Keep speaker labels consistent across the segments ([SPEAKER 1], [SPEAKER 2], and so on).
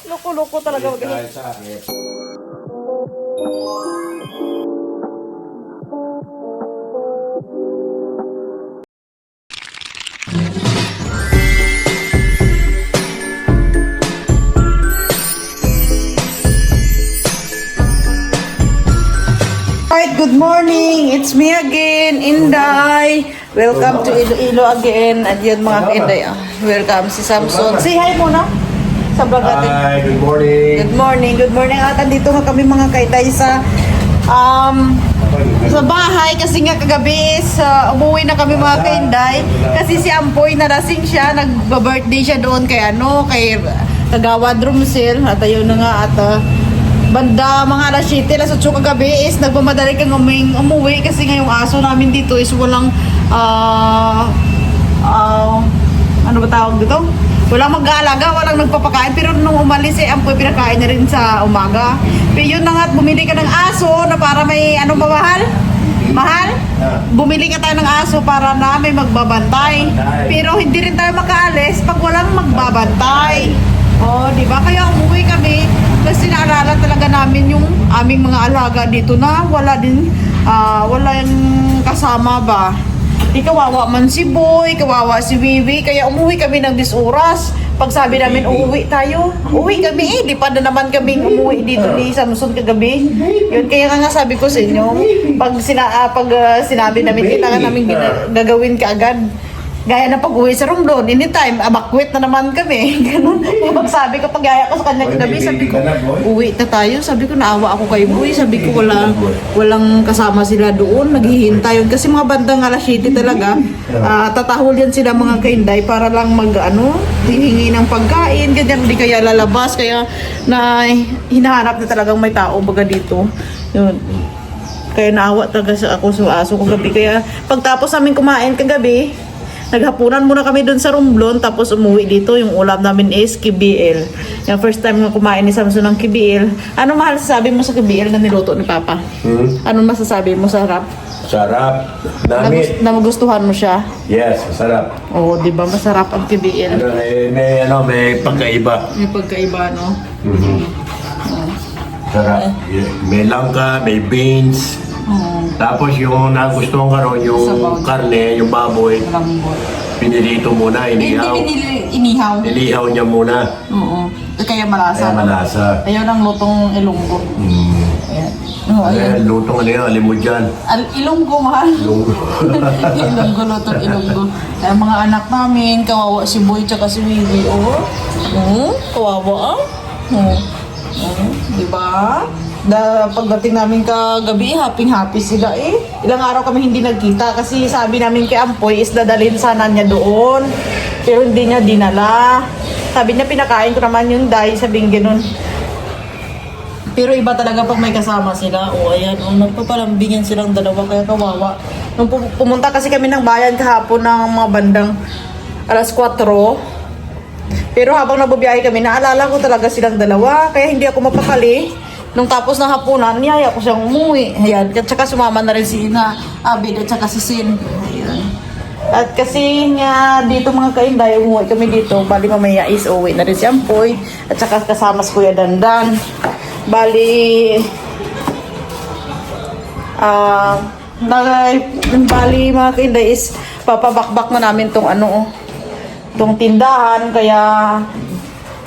[SPEAKER 1] Loko-loko talaga mag
[SPEAKER 2] Dahil sa akin.
[SPEAKER 1] Alright, good morning. It's me again, Inday. Welcome to Iloilo again. At yun mga ka-Inday. Welcome si Samson. Say hi muna sa vlog natin.
[SPEAKER 2] Hi, good morning.
[SPEAKER 1] Good morning, good morning. At andito na kami mga ka-Inday sa bahay kasi nga kagabi is umuwi na kami mga ka-Inday. Kasi si Ampoy nalasing siya, nagba-birthday siya doon kay Kagawad Rumsel. At ayun na nga at banda mga alas 7, alas 8 kagabi is nagmamadali kang umuwi kasi nga yung aso namin dito is walang ano ba tawag dito? Walang mag-aalaga, walang nagpapakain, pero nung umalis Ampoy pinakain na rin sa umaga. Pero yun na nga, bumili ka ng aso na para may mahal? Mahal? Bumili ka tayo ng aso para na may magbabantay. Pero hindi rin tayo makaalis pag walang magbabantay. Oh, di ba? Kaya umuwi kami kasi naalala talaga namin yung aming mga alaga dito na walang kasama ba. Di kawawa man si Boy, kawawa si Wiwi, kaya umuwi kami ng 10 oras. Pag sabi namin uuwi tayo, uwi kami di pa na naman kami umuwi dito ni Samson kagabi. Yun, kaya nga sabi ko sa inyo, pag sinabi namin, kailangan namin gagawin kaagad. Gaya na pag-uwi sa Romblon, anytime, abakwit na naman kami. Ganun. Pag sabi ko, pag-gaya ko sa kanya kagabi, sabi ko, uwi na tayo. Sabi ko, naawa ako kay Boy. Sabi ko, walang kasama sila doon. Naghihintay yun. Kasi mga bandang alas 7 talaga, tatahol yan sila mga ka-Inday para lang hihingi ng pagkain. Ganyan, hindi kaya lalabas. Kaya hinahanap na talagang may tao baga dito. Yun. Kaya naawa talaga ako sa aso kagabi. Kaya pagtapos namin kumain kagabi, naghapunan muna kami doon sa Romblon, tapos umuwi dito. Yung ulam namin is KBL. Yung first time nga kumain ni Samson ng KBL. Ano mahal sasabi mo sa KBL na niluto ni Papa? Ano masasabi mo? Sarap?
[SPEAKER 2] Sarap. Namit.
[SPEAKER 1] Nagustuhan mo siya?
[SPEAKER 2] Yes, masarap.
[SPEAKER 1] Oo, di ba masarap ang KBL?
[SPEAKER 2] May pagkaiba.
[SPEAKER 1] May pagkaiba, no?
[SPEAKER 2] Sarap. May langka, may beans. Tapos yung nagustuhan ka ron, yung karne, yung baboy, pinilito muna, inihaw.
[SPEAKER 1] Hindi inihaw.
[SPEAKER 2] Inihaw niya muna.
[SPEAKER 1] Oo. Kaya malasa.
[SPEAKER 2] Kaya malasa.
[SPEAKER 1] Ayaw ng lutong ilunggo. Ayan. Oo, ayan.
[SPEAKER 2] Lutong alimod dyan.
[SPEAKER 1] Ilunggo, mahal.
[SPEAKER 2] Ilunggo.
[SPEAKER 1] Ilunggo, lutong ilunggo. Kaya mga anak namin, kawawa si Boy tsaka si Wiwi. Kawawa diba? Pagdating namin kagabi, happy sila Ilang araw kami hindi nagkita kasi sabi namin kay Ampoy is dadalhin sana niya doon. Pero hindi niya dinala. Sabi niya pinakain ko naman yung sabing ganun. Pero iba talaga pag may kasama sila. Ayan, nagpapalambingan silang dalawa kaya kawawa. Nung pumunta kasi kami ng bayan kahapon ng mga bandang alas 4. Pero habang nabubiyahe kami, naalala ko talaga silang dalawa. Kaya hindi ako mapakali. Nung tapos ng hapunan, niyaya ko siyang umuwi. Ayan. At saka sumama na rin si Abid at saka si Sin. Ayan. At kasi nga dito mga ka-Inday, umuwi kami dito. Bali mamaya is uwi na rin si Ampoy. At saka kasama si Kuya Dandan. Bali mga ka-Inday is papabakbak na namin tong tong tindahan. Kaya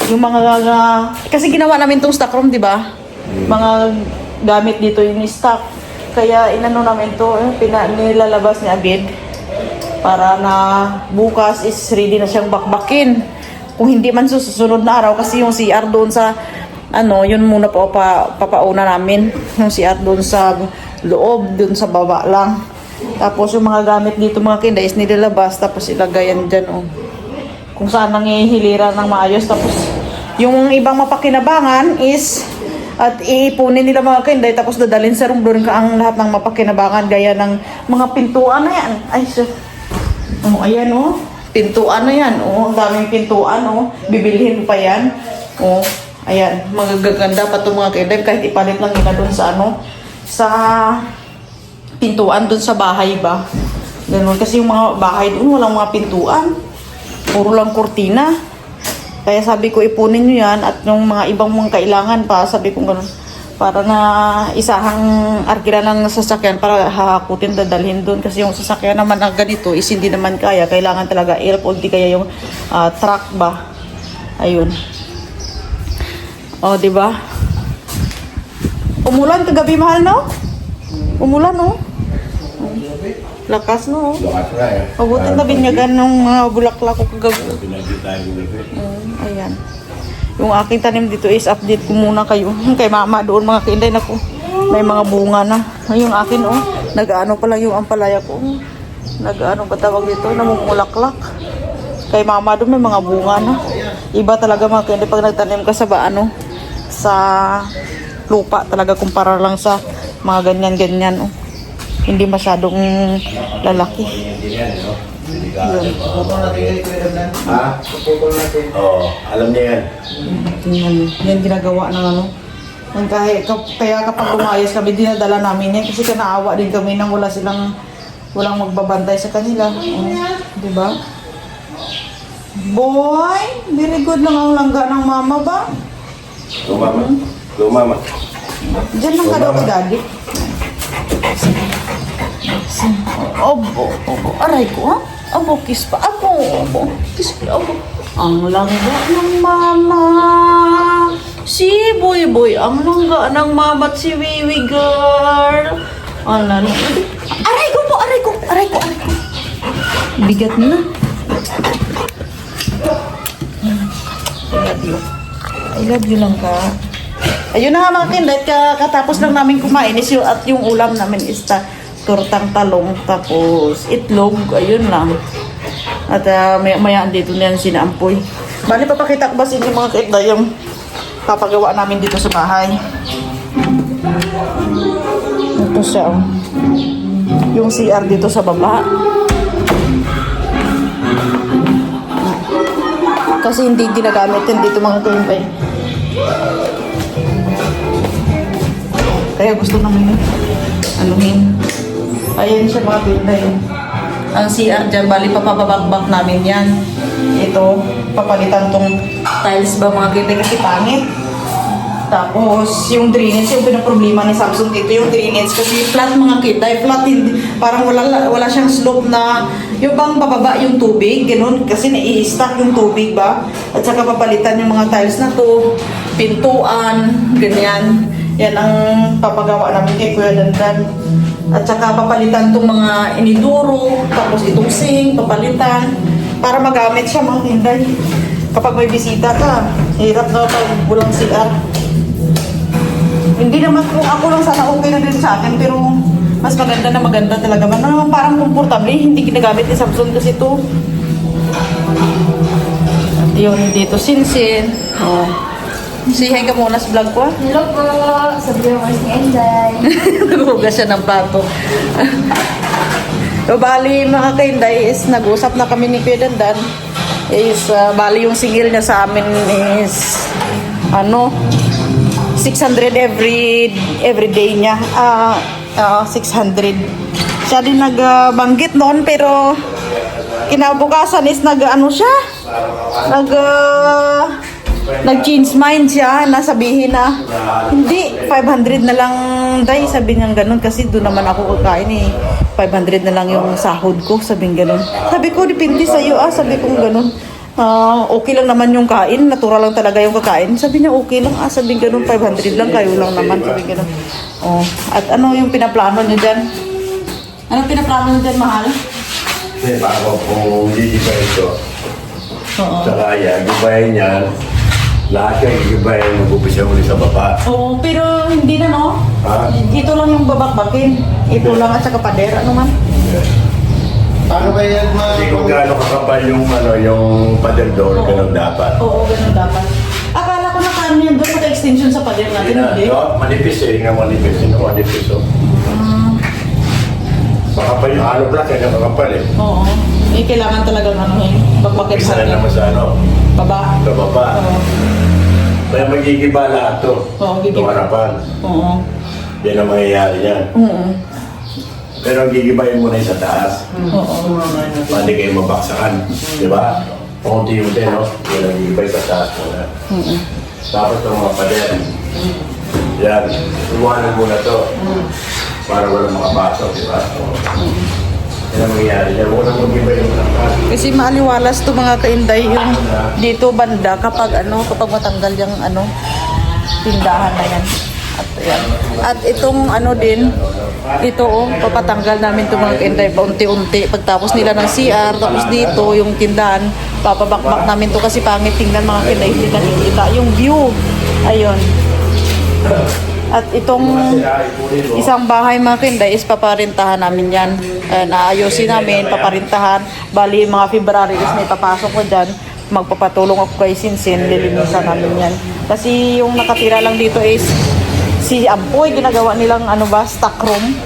[SPEAKER 1] yung mga kasi ginawa namin tong stock room, di ba? Mga gamit dito yung stock. Kaya inano namin to, nilalabas ni Abid para na bukas is ready na siyang bakbakin. Kung hindi man susunod na araw kasi yung CR doon sa yun muna papauna namin. Yung CR doon sa loob, doon sa baba lang. Tapos yung mga gamit dito mga kinda is nilalabas tapos ilagayan dyan kung saan nangihilira ng maayos. Tapos yung ibang mapakinabangan is at iipunin nila mga kinday tapos dadalhin sa Romblon ang lahat ng mapakinabangan gaya ng mga pintuan na yan. Ay, ayan pintuan na yan. Ang daming pintuan bibilhin pa yan. Ayan, magaganda pa itong mga kinday kahit ipalit lang nila doon sa sa pintuan doon sa bahay ba. Ganun kasi yung mga bahay doon walang mga pintuan. Puro lang kurtina. Kaya sabi ko, ipunin nyo yan at yung mga ibang mga kailangan pa, sabi ko ganun. Para na isahang arkila ng sasakyan para hahakutin, dadalhin doon. Kasi yung sasakyan naman na ganito is hindi naman kaya. Kailangan talaga elf o di kaya yung truck ba. Ayun. O, di ba? Umulan kagabi, mahal, no? Umulan, no? Lakas, no?
[SPEAKER 2] Lakas na eh.
[SPEAKER 1] Mabuti na binyagan ng mga bulaklak ko kagabi. Ayan. Yung aking tanim dito is update ko muna kayo. Kay mama doon mga kainday na ko. May mga bunga na. Yung akin oh. Nag-ano pa lang yung ampalaya ko. Nag-ano ba tawag dito? Namumulaklak. Kay mama doon may mga bunga na. Iba talaga mga kainday pag nagtanim ka sa ano sa lupa talaga kumpara lang sa mga ganyan-ganyan oh. Hindi masyadong lalaki. Yun.
[SPEAKER 2] Ha? Oo, alam niya yan.
[SPEAKER 1] Tingnan mo. Yan ginagawa ng ano. Kaya kapag lumayas kami, dinadala namin yan. Kasi kanaawa din kami nang walang magbabantay sa kanila. Di ba? Boy, very good lang ang langga ng mama ba?
[SPEAKER 2] Lumama. Lumama.
[SPEAKER 1] Diyan lang ka daw kay daddy. Obo, aray ko ha? Abo, kiss pa. Abo, kiss pa. Abo. Ang langga ng mama. Si Boy, ang langga ng mama at si Wiwi girl. Ang langga. Aray ko po, aray ko. Bigat na. I love you lang ka. Ayun na nga mga kindat, katapos lang namin kumain is at yung ulam namin is tortang talong tapos itlog, ayun lang. At maya dito na yan sinampoy. Bali papakita ko ba sa inyo mga kindat yung papagawa namin dito sa bahay. Ito siya oh. Yung CR dito sa baba. Kasi hindi ginagamit yan dito mga kindat. Kaya gusto namin anuhin. Ayan siya mga pinday. Ang CR dyan, bali papabagbak namin yan. Ito, papalitan tong tiles ba mga pinday kasi pangit. Tapos, yung drainage, yung pinaproblema ni Samsung dito, yung drainage kasi flat mga pinday. Flat, hindi, parang wala siyang slope na yung bang bababa yung tubig, ganun. Kasi nai-stack yung tubig ba? At saka papalitan yung mga tiles na to, pintuan, ganyan. Yan ang papagawa namin kay Kuya Dandan. At saka papalitan itong mga iniduro, tapos itong sink, papalitan, para magamit siya mga tinday. Kapag may bisita ka, hirap na pag bulang CR. Hindi naman kung ako lang sana okay na din sa akin, pero mas maganda talaga man. No, parang komportable, hindi ginagamit ni Samsung kasi ito. At yun, dito sinsin. Oh. Say hi ka muna sa vlog ko.
[SPEAKER 3] Hello po! Sabi mo si Enday.
[SPEAKER 1] Naghugas siya ng plato. So, bali mga kainday is nag-usap na kami ni Kuya Dandan. Is bali yung singil niya sa amin is 600 every day niya. 600. Siya din nagbanggit noon pero kinabukasan is nag-change mind siya, nasabihin na hindi, 500 na lang day, sabi niya ganun kasi doon naman ako kakain eh, 500 na lang yung sahod ko, sabi niya ganun. Sabi ko, depende sa'yo sabi ko ganun. Okay lang naman yung kain, natural lang talaga yung kakain. Sabi niya okay lang, sabi niya ganun, 500 lang, kayo lang naman, sabi niya ganun. At ano yung pinaplano niyo dyan? Ano pinaplano niyo dyan, mahal?
[SPEAKER 2] Kasi bago kung gigiba ito, sa kaya, gibayin yan, lahat yung gigibayin, mag-upisa ulit sa baba.
[SPEAKER 1] Oo, pero hindi na no?
[SPEAKER 2] Ha?
[SPEAKER 1] Ito lang yung babakbakin. Ito lang at saka pader, ano man?
[SPEAKER 4] Paano ba yan
[SPEAKER 2] Kasi kung gaano kakapal yung pader door, ganun dapat.
[SPEAKER 1] Oo, ganun dapat. Akala ko na kano yan doon sa extension sa pader natin, hindi?
[SPEAKER 2] Manipis nga manipis. Manipis makapal yung hollow block, yan yung kakapal eh.
[SPEAKER 1] Oo. Kailangan talagang bakbakin
[SPEAKER 2] Isa
[SPEAKER 1] sa
[SPEAKER 2] na naman sa
[SPEAKER 1] baba.
[SPEAKER 2] sa baba.
[SPEAKER 1] Oo.
[SPEAKER 2] Kaya magigiba lahat to.
[SPEAKER 1] Oo, gigiba.
[SPEAKER 2] Itong harapan.
[SPEAKER 1] Oo.
[SPEAKER 2] Yan ang mangyayari yan.
[SPEAKER 1] Oo.
[SPEAKER 2] Pero ang gigibayin mo na yung sa taas.
[SPEAKER 1] Oo.
[SPEAKER 2] Hindi kayo mabaksakan. Di ba? Unti-unti, no? Yan ang iba'y pataas mo na. Tapos itong mga pader. Yan, iwanan mo na to. Para walang makapasok, di ba? Yan ang mangyayari. Yan, unang mag-iba yung lakas.
[SPEAKER 1] Kasi maaliwalas to mga kainday yung dito banda kapag kapag matanggal yung tindahan na yan. At yan. At itong din, ito papatanggal namin itong mga kainday paunti-unti. Pagtapos nila ng CR, tapos dito yung tindahan, papabakbak namin to kasi pangit tingnan mga kainday, hindi nakikita yung view. Ayun. At itong isang bahay mga kainday is paparintahan namin yan. Naayusin namin, paparintahan. Bali mga February is may papasok ko dyan. Magpapatulong ako kay Sinsin, lilinisan namin yan. Kasi yung nakatira lang dito is si Ampoy, ginagawa nilang stock room.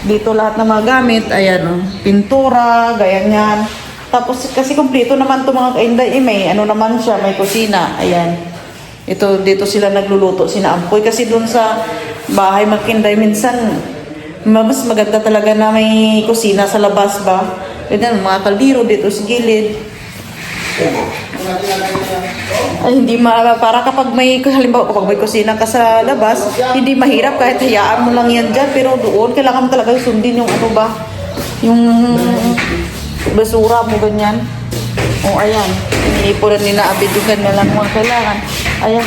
[SPEAKER 1] Dito lahat ng mga gamit, ayan pintura, ganyan. Tapos kasi kumpleto naman to mga kainday, may naman siya, may kusina, ayan. Dito sila nagluluto, sina Ampoy. Kasi doon sa bahay Makinday, minsan, mas maganda talaga na may kusina sa labas ba? Ganyan, mga kaldero dito sa gilid. Ay, hindi para kapag halimbawa kapag may kusina ka sa labas, hindi mahirap kahit hayaan mo lang yan dyan. Pero doon, kailangan mo talaga sundin yung yung basura mo ganyan. Ayan. Iniipunan nila abid yung ganyan lang mga kailangan. Ayan,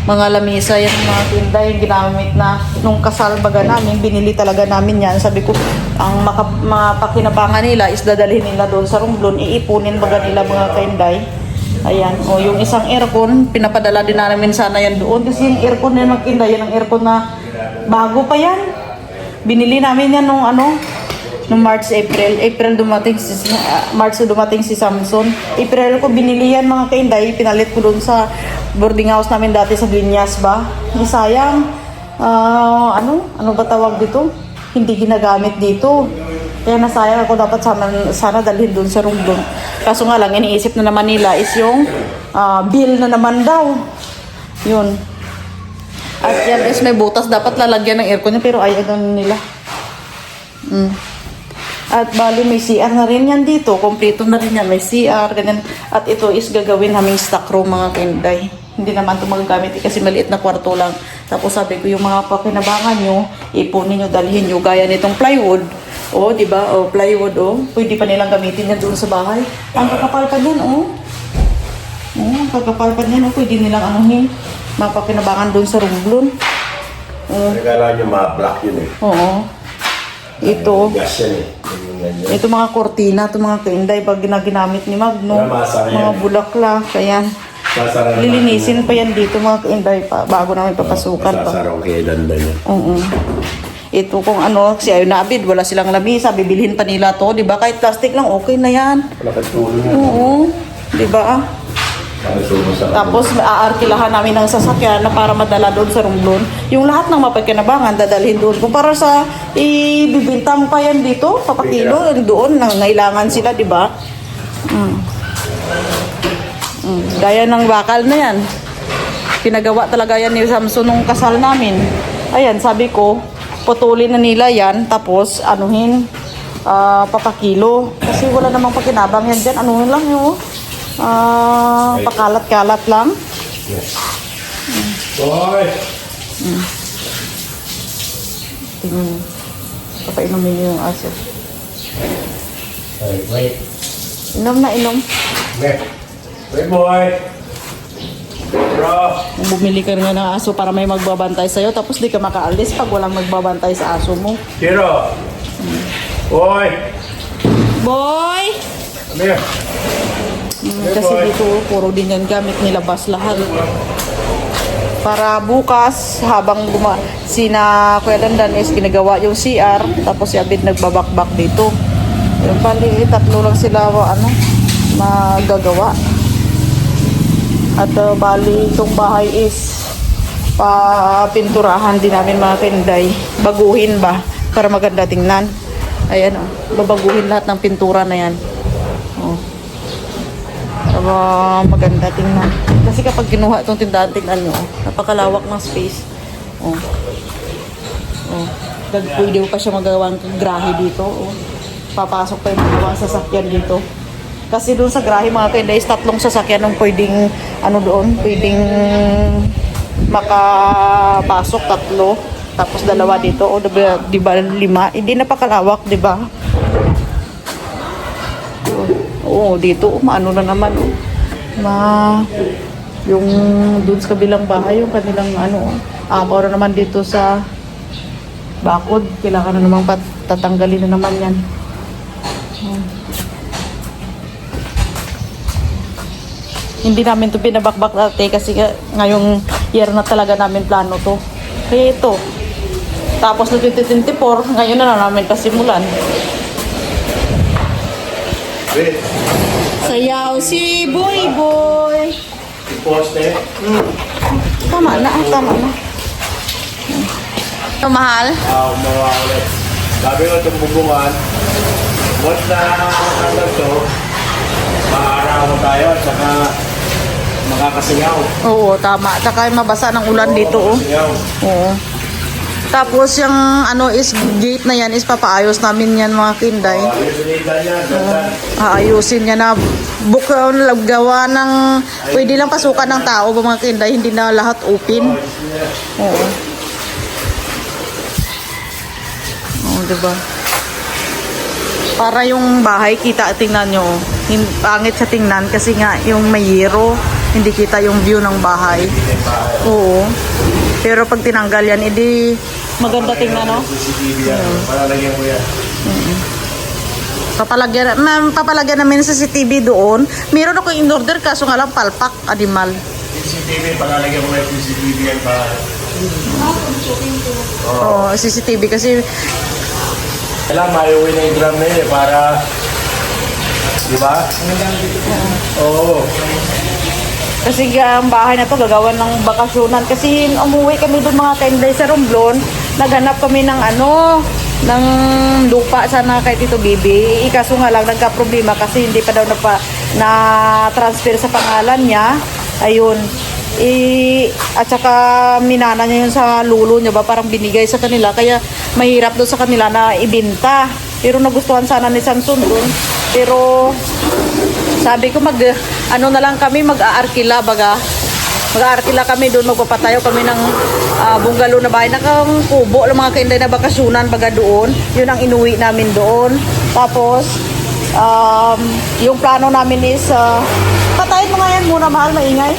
[SPEAKER 1] mga lamisa yan mga tinda yung ginamit na nung kasal baga namin, binili talaga namin yan. Sabi ko, ang mapakinabangan nila is dadalhin nila doon sa Romblon, iipunin baga nila mga kainday. Ayan, yung isang aircon, pinapadala din namin sana yan doon. Kasi yung aircon na mga kainday, yan ang aircon na bago pa yan. Binili namin yan nung March, April March dumating si Samson. April ko binili yan mga kainday, pinalit ko doon sa boarding house namin dati sa Vinyas ba. Sayang, ano ba tawag dito? Hindi ginagamit dito. Kaya nasayang ako, dapat sana dalhin doon sa room doon. Kaso nga lang, iniisip na naman nila is yung bill na naman daw. Yun. At yan is may butas, dapat lalagyan ng aircon niya, pero ayaw na nila. At bali may CR na rin yan dito. Kompleto na rin yan. May CR, ganyan. At ito is gagawin naming stock room mga kainday. Hindi naman ito magagamit kasi maliit na kwarto lang. Tapos sabi ko yung mga pakinabangan nyo, ipunin nyo, dalhin nyo. Gaya nitong plywood. Di ba? Plywood, pwede pa nilang gamitin yan doon sa bahay. Ang kakapal pa yan, ang kakapal pa yan, pwede nilang mapakinabangan doon sa Romblon.
[SPEAKER 2] Regala nyo mga black yun
[SPEAKER 1] Oo. Ito.
[SPEAKER 2] Gas yan
[SPEAKER 1] Ito mga kortina, ito mga kainday, pag ginagamit ni Magno, mga bulaklak, kaya lilinisin pa yan dito mga kainday pa, bago namin papasukan pa.
[SPEAKER 2] Sasaraw kay Dandan yan.
[SPEAKER 1] Ito kung si Ayo Nabid, wala silang lamisa, bibilhin pa nila to, di ba? Kahit plastic lang, okay na yan.
[SPEAKER 2] Wala kang tulong yan.
[SPEAKER 1] Oo, di ba? Tapos aarkilahan namin ng sasakyan na para madala doon sa Romblon. Yung lahat ng mapagkinabangan dadalhin doon. Kung para sa ibibinta mo pa yan dito, papakilo doon, nangailangan sila, di ba? Gaya ng bakal na yan. Pinagawa talaga yan ni Samson nung kasal namin. Ayan, sabi ko, putulin na nila yan, tapos papakilo. Kasi wala namang pakinabang yan dyan. Anuhin lang yun, pakalat-kalat lang.
[SPEAKER 2] Boy!
[SPEAKER 1] Tingnan. Papainumin niyo yung aso.
[SPEAKER 2] Wait.
[SPEAKER 1] Inom na, inom.
[SPEAKER 2] Wait, boy! Bro!
[SPEAKER 1] Bumili ka nga ng aso para may magbabantay sa'yo, tapos di ka makaalis pag walang magbabantay sa aso mo.
[SPEAKER 2] Kiro! Boy!
[SPEAKER 1] Boy!
[SPEAKER 2] Come here.
[SPEAKER 1] Kasi dito, puro din yan gamit nilabas lahat. Para bukas, habang sina Kuya Dandan is ginagawa yung CR, tapos si Abid nagbabakbak dito. Yung pali, tatlo lang sila magagawa. At bali, itong bahay is pinturahan din namin mga kainday. Baguhin ba? Para maganda tingnan. Ayan babaguhin lahat ng pintura na yan. Maganda tingnan. Kasi kapag kinuha itong tindahan, tingnan nyo, napakalawak ng space. Pwede pa siya magawang grahe dito. Papasok pa yung magawang sasakyan dito. Kasi doon sa garahe mga kainday, tatlong sasakyan ang pwedeng, ano doon, pwedeng makapasok, tatlo. Tapos dalawa dito, o di ba 5? Hindi napakalawak, di ba? Oo, dito, maano na naman, yung doon sa kabilang bahay, yung kanilang or naman dito sa bakod, kailangan na naman tatanggalin na naman yan. Hindi namin to pinabakbak dati kasi ngayong year na talaga namin plano to. Kaya ito. Tapos na 2024, ngayon na namin kasimulan.
[SPEAKER 2] Wait.
[SPEAKER 1] Sayaw si Boy Boy.
[SPEAKER 2] Poste.
[SPEAKER 1] Tama na, tama na. Mahal?
[SPEAKER 2] Umawa ulit. Sabi ko itong bubungan, once na nakakatanggal to, maaraw tayo at saka makakasingaw.
[SPEAKER 1] Oo, tama. Tsaka mabasa ng ulan dito, oh.
[SPEAKER 2] Singaw.
[SPEAKER 1] Oo. Tapos yung is gate na yan is papaayos namin yan mga kinday.
[SPEAKER 2] Yung sinitan niya, dandan.
[SPEAKER 1] Aayusin niya na gawa ng pwede lang pasukan ng tao mga kinday, hindi na lahat open. Oo. Oo, diba? Para yung bahay kita, tingnan nyo. Pangit sa tingnan kasi nga yung may yero, hindi kita yung view ng bahay. Oo. Pero pag tinanggal yan, edi maganda tingnan, no?
[SPEAKER 2] CCTV yan. Palalagyan mo yan.
[SPEAKER 1] Papalagyan namin sa CCTV doon. Meron ako in-order kaso nga lang palpak, animal.
[SPEAKER 2] CCTV, palalagyan mo yung CCTV yan pa.
[SPEAKER 1] Oo, CCTV kasi
[SPEAKER 2] Kailangan mayuwi na yung drum na yun para, di ba? Oo.
[SPEAKER 1] Kasi ang bahay na to gagawan ng bakasyonan. Kasi umuwi kami doon mga 10 days sa Romblon. Naghanap kami ng ng lupa sana kay Tito Bibi. Ikaso nga lang nagka-problema kasi hindi pa daw na-transfer sa pangalan niya. Ayun. At saka minana niya yun sa lulo niya ba, parang binigay sa kanila. Kaya mahirap doon sa kanila na ibinta. Pero nagustuhan sana ni Samson doon. Pero sabi ko na lang kami mag-aarkila baga. Mag-aarkila kami doon, magpapatayo kami ng bungalow na bahay. Nakang kubo lang mga kainday na bakasyonan baga doon. Yun ang inuwi namin doon. Tapos yung plano namin is patayin mo nga yan muna, mahal, maingay.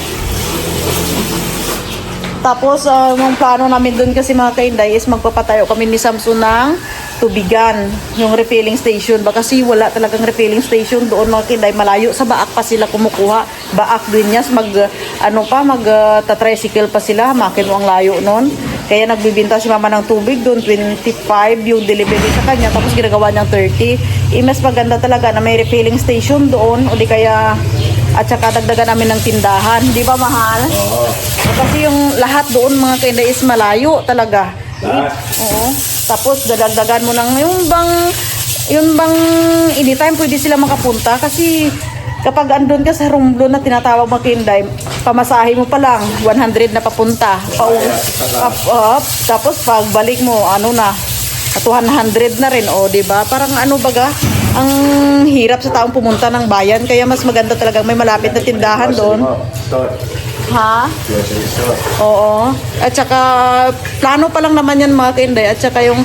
[SPEAKER 1] Tapos yung plano namin doon kasi mga kainday is magpapatayo kami ni Samson ng tubigan, yung refilling station ba, kasi wala talagang refilling station doon mga kainday, malayo sa Baak pa sila kumukuha, Baak Dueñas, tricycle pa sila, makin ang layo noon. Kaya nagbibinta si mama ng tubig doon, 25 yung delivery sa kanya, tapos ginagawa niyang 30. Mas maganda talaga na may refilling station doon, o di kaya at saka dagdagan namin ng tindahan, di ba mahal?
[SPEAKER 2] Oo.
[SPEAKER 1] Kasi yung lahat doon mga kainday is malayo talaga.
[SPEAKER 2] Lahat?
[SPEAKER 1] Oo. Tapos dadagdagan mo ng yung bang anytime pwede sila makapunta kasi kapag andun ka sa Romblon na tinatawag mga kainday, pamasahe mo pa lang 100 na papunta. Tapos pagbalik mo 200 na rin, di ba? Parang baga, ang hirap sa taong pumunta ng bayan, kaya mas maganda talagang may malapit na tindahan doon. Ha? Oo. At saka plano pa lang naman yan mga kainday. At saka yung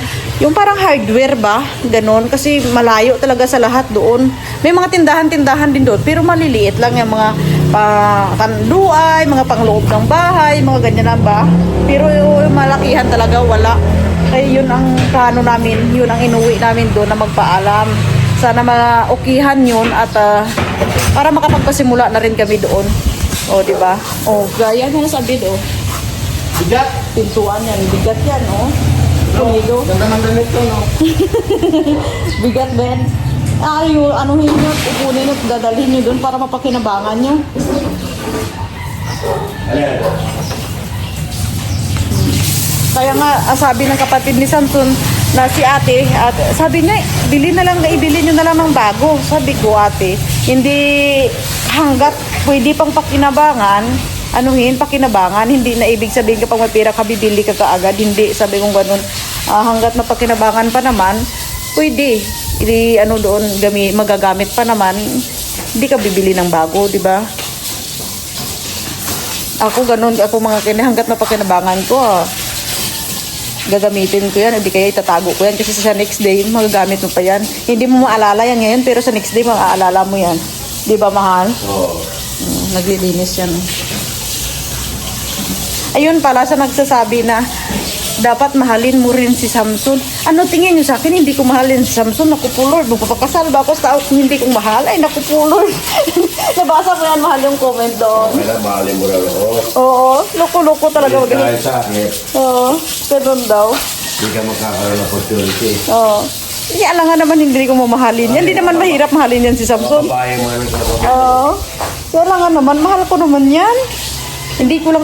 [SPEAKER 1] parang hardware ba? Ganon. Kasi malayo talaga sa lahat doon. May mga tindahan-tindahan din doon. Pero maliliit lang yung mga panduay, mga pangloob ng bahay, mga ganyan na ba? Pero yung malakihan talaga wala. Kaya yun ang plano namin. Yun ang inuwi namin doon na magpaalam. Sana maukihan yun at para makapagpasimula na rin kami doon. O, di ba? O, gaya nga sa bid,
[SPEAKER 4] Bigat.
[SPEAKER 1] pintuan yan. Bigat yan, Tumido.
[SPEAKER 4] Ganda ng damit ko, no?
[SPEAKER 1] Bigat, Ben. Anuhin nyo, upunin nyo, dadalhin nyo doon para mapakinabangan nyo. Kaya nga, sabi ng kapatid ni Samson na si ate, sabi niya, ibili nyo na lang ng bago. Sabi ko, ate, hindi hanggat pwede pang pakinabangan, pakinabangan, hindi na ibig sabihin kapag may pera ka, bibili ka kaagad. Hindi, sabi kong ganun. Hanggat mapakinabangan pa naman, pwede. Doon, magagamit pa naman. Hindi ka bibili ng bago, di ba? Ako ganun, ako mga hanggat na pakinabangan ko, gagamitin ko yan, hindi kaya itatago ko yan kasi sa next day, magagamit mo pa yan. Hindi mo maalala yan ngayon, pero sa next day, maaalala mo yan. Di ba, mahal?
[SPEAKER 2] Oo.
[SPEAKER 1] Naglilinis yan. Ayun pala, sa nagsasabi na dapat mahalin mo rin si Samson. Ano tingin nyo sa akin? Hindi ko mahalin si Samson. Nakupulor. Magpapakasal ba ako sa hindi kong mahal? Ay, nakupulor. Nabasa ko yan, mahal yung comment doon.
[SPEAKER 2] Kailan mahalin mo raw ako.
[SPEAKER 1] Oo, loko-loko talaga.
[SPEAKER 2] Dahil sa akin,
[SPEAKER 1] Oo, ganun daw.
[SPEAKER 2] hindi ka makakaroon ng opportunity.
[SPEAKER 1] Oo. Hindi, alangan naman hindi ko mamahalin yan. Hindi naman mahirap mahalin yan si Samson.
[SPEAKER 2] Babae mo naman sa
[SPEAKER 1] Oo. Kaya lang naman, mahal ko naman yan. Hindi ko lang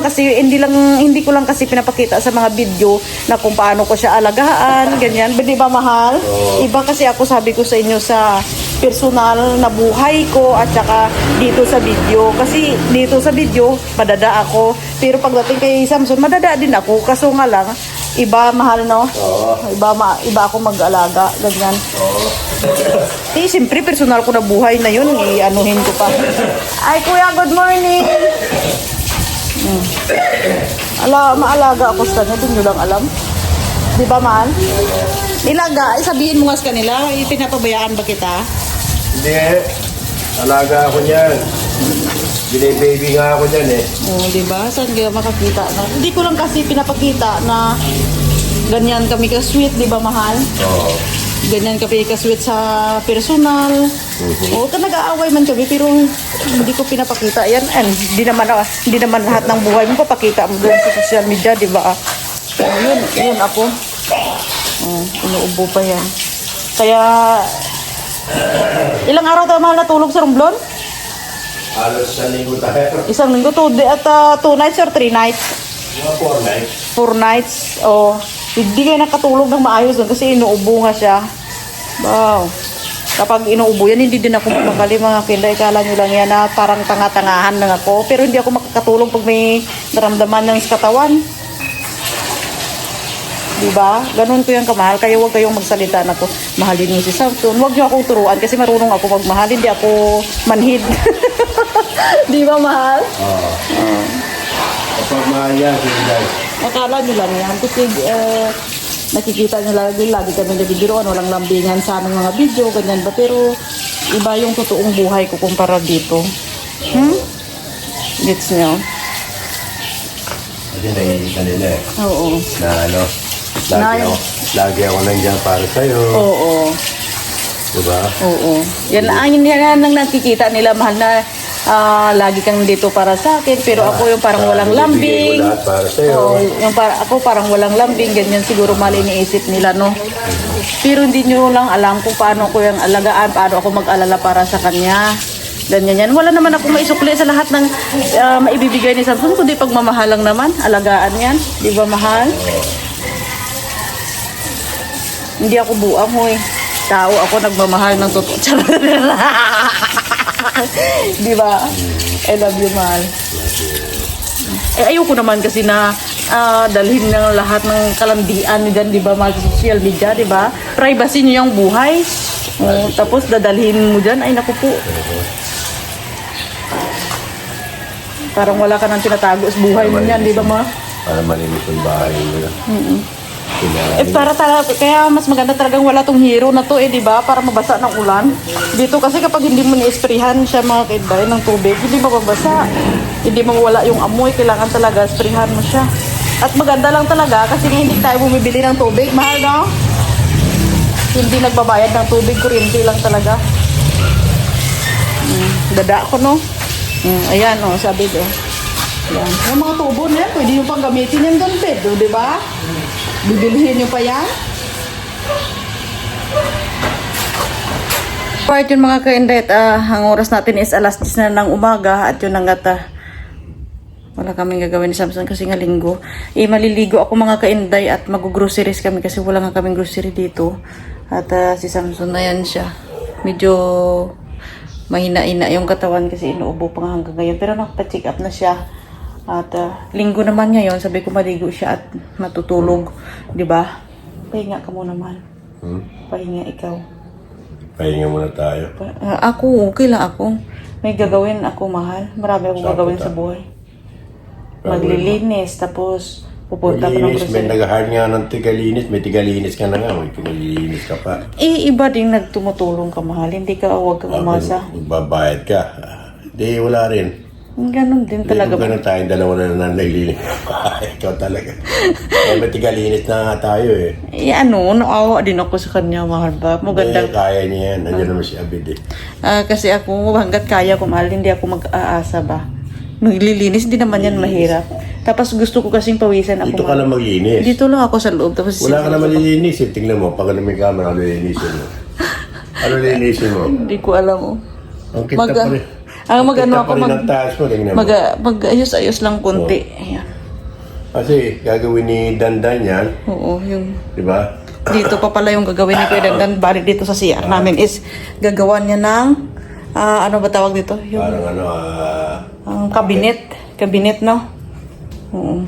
[SPEAKER 1] kasi pinapakita sa mga video na kung paano ko siya alagaan, ganyan. Di ba, mahal? Iba kasi ako, sabi ko sa inyo, sa personal na buhay ko at saka dito sa video. Kasi dito sa video, madada ako. Pero pagdating kay Samson, madada din ako. Kaso nga lang, iba, mahal, no?
[SPEAKER 2] Oo.
[SPEAKER 1] Iba ako mag-alaga, ganyan.
[SPEAKER 2] Oo.
[SPEAKER 1] Eh, siyempre, personal ko na buhay na yun, i-anuhin ko pa. Ay, kuya, good morning! Maalaga ako sa kanya, doon nyo lang alam. Di ba, man? Ilaga, sabihin mo nga sa kanila, pinapabayaan ba kita?
[SPEAKER 2] Hindi. Alaga ako niyan. Bine-baby nga ako niyan eh.
[SPEAKER 1] Oo, di ba? Saan kayo makakita? Hindi ko lang kasi pinapakita na ganyan kami ka-sweet, di ba, mahal?
[SPEAKER 2] Oo.
[SPEAKER 1] Ganyan kami ka-sweet sa personal. Oo, nag-aaway man kami, pero hindi ko pinapakita yan. And hindi naman lahat ng buhay mo papakita mo doon sa social media, di ba? Yun ako. Inuubo pa yan. Kaya, ilang araw tayo mahal natulog sa Romblon?
[SPEAKER 2] Halos sa linggo tayo.
[SPEAKER 1] Isang linggo, 2 nights or 3 nights?
[SPEAKER 2] Mga 4 nights.
[SPEAKER 1] 4 nights, hindi kayo nakatulog ng maayos doon kasi inuubo nga siya. Wow. Kapag inuubo yan, hindi din ako makakali mga kinday. Kala nyo lang yan na parang tanga-tangahan lang ako. Pero hindi ako makakatulog pag may naramdaman ng katawan. Diba? Ganun ko yung kamahal. Kaya huwag kayong magsalita na to. Mahalin mo si Samson. Huwag nyo akong turuan kasi marunong ako magmahal. Hindi ako manhid. Di ba, mahal?
[SPEAKER 2] Oo. Kapag mahal yan, sige guys.
[SPEAKER 1] Akala nyo lang yan. Kasi nakikita nyo lagi kami nabibiroan. Walang lambingan sa aming mga video. Ganyan ba? Pero iba yung totoong buhay ko kumpara dito. Gets nyo?
[SPEAKER 2] Kasi naiinita nila eh.
[SPEAKER 1] Oo.
[SPEAKER 2] Na ano, lagi ako nandiyan para sa'yo.
[SPEAKER 1] Oo.
[SPEAKER 2] Diba?
[SPEAKER 1] Oo. Yan ang nakikita nila, mahal na lagi kang dito para sa akin. Pero ako yung parang walang lambing.
[SPEAKER 2] Bibigay ko lahat para sa'yo.
[SPEAKER 1] Oo, ako parang walang lambing. Ganyan siguro mali iniisip nila, no? Pero hindi nyo lang alam kung paano ko yung alagaan, paano ako mag-alala para sa kanya. Ganyan yan. Wala naman ako maisukli sa lahat ng maibibigay ni Samson, kundi pagmamahal lang naman. Alagaan yan. Di ba, mahal? Hindi ako buang, hoy. Tao ako, nagmamahal ng totoo. Di ba? I love you, mahal. Ayoko naman kasi na dalhin ng lahat ng kalandian dyan, di ba, mahal, sa social media, di ba? Privacy niyo yung buhay. Tapos dadalhin mo dyan, ay naku po. Parang wala ka nang tinatago sa buhay mo yan, di ba, ma?
[SPEAKER 2] Para malinis yung bahay nila.
[SPEAKER 1] Kaya mas maganda talagang wala tong hero na to, di ba? Para mabasa ng ulan. Dito kasi kapag hindi mo ni-sprayhan siya, mga kaiday, ng tubig, hindi mababasa. Hindi mawala yung amoy, kailangan talaga sprayhan mo siya. At maganda lang talaga kasi hindi tayo bumibili ng tubig, mahal, no? Hindi nagbabayad ng tubig, kuryente lang talaga. Dada ko, no? Ayan, sabi do. Ayan. Yung mga tubo na yan, pwede nyo pang gamitin yan doon, bed, di ba? Bibilihin nyo pa yan. Part yun, mga ka-indet, ang oras natin is alas 10 na ng umaga at yun hanggat wala kaming gagawin ni Samson kasi nga linggo. Maliligo ako, mga ka-inday, at mag-groceries kami kasi wala nga kaming grocery dito. At si Samson na yan siya. Medyo mahina-ina yung katawan kasi inuubo pa nga hanggang ngayon. Pero nakapa-check up na siya. At linggo naman ngayon, sabi ko maligo siya at matutulog. Di ba? Pahinga ka muna, mahal. Pahinga ikaw.
[SPEAKER 2] Pahinga muna tayo.
[SPEAKER 1] Ako, okay lang ako. May gagawin ako, mahal. Marami akong
[SPEAKER 2] Saan
[SPEAKER 1] gagawin
[SPEAKER 2] punta?
[SPEAKER 1] sa buhay.
[SPEAKER 2] Gagawin mo?
[SPEAKER 1] Maglilinis, tapos pupunta pa ng
[SPEAKER 2] Maglinis, may
[SPEAKER 1] grocery.
[SPEAKER 2] nag-hard nga ng tigalinis. May tigalinis ka na nga. May pinalilinis ka pa.
[SPEAKER 1] Iba din nagtumutulong ka, mahal. Hindi ka, huwag kang umasa.
[SPEAKER 2] Magbabayad ka. Hindi, wala rin.
[SPEAKER 1] Ganon din
[SPEAKER 2] Hindi
[SPEAKER 1] talaga.
[SPEAKER 2] kung ganun tayong dalawa na naglilinis. Ikaw talaga. May tigalinis na nga tayo eh.
[SPEAKER 1] Naawa din ako sa kanya, mahal ba? Magandang.
[SPEAKER 2] Kaya niya yan. Nandiyan naman si Abid eh.
[SPEAKER 1] Kasi ako, hanggat kaya ko, mahal, hindi ako mag-aasa ba? Maglilinis, hindi naman yan mahirap. Tapos gusto ko kasing pawisan ako.
[SPEAKER 2] Dito ka lang maglinis.
[SPEAKER 1] Dito lang ako sa loob. Tapos
[SPEAKER 2] Wala ka na malilinis eh. Tingnan mo, pag may camera, ano lilinisin mo? Ano lilinisin mo?
[SPEAKER 1] Hindi ko alam.
[SPEAKER 2] Ang kita pa rin.
[SPEAKER 1] Mag-ano ako,
[SPEAKER 2] ang taas mo, tingnan mo.
[SPEAKER 1] mag-ayos-ayos lang konti. Ayan.
[SPEAKER 2] Kasi gagawin ni Dandan yan,
[SPEAKER 1] Oo, yung
[SPEAKER 2] di ba?
[SPEAKER 1] dito pa pala yung gagawin ni Kuya Dandan. Bali dito sa CR namin is gagawa niya ng, ano ba tawag dito? Yung
[SPEAKER 2] Parang ano,
[SPEAKER 1] cabinet, no? Oo.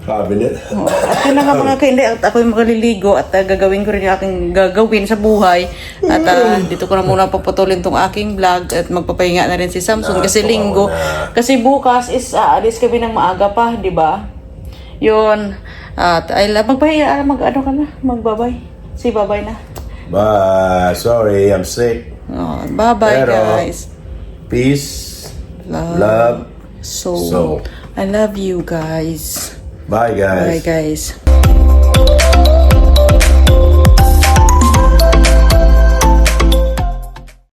[SPEAKER 2] cabinet.
[SPEAKER 1] Oo. At yun na nga mga kaindi, at ako yung magaliligo at gagawin ko rin yung aking gagawin sa buhay. At dito ko na muna paputulin tong aking vlog at magpapahinga na rin si Samson kasi linggo. Kasi bukas is aalis kami ng maaga pa, di ba? Yun. At ay magpahinga, mag-ano ka na, magbabay. Si babay na.
[SPEAKER 2] Sorry, I'm sick.
[SPEAKER 1] Oh, bye-bye
[SPEAKER 2] Pero,
[SPEAKER 1] guys.
[SPEAKER 2] Peace,
[SPEAKER 1] Love.
[SPEAKER 2] love.
[SPEAKER 1] So, I love you guys.
[SPEAKER 2] Bye guys.
[SPEAKER 1] Bye guys.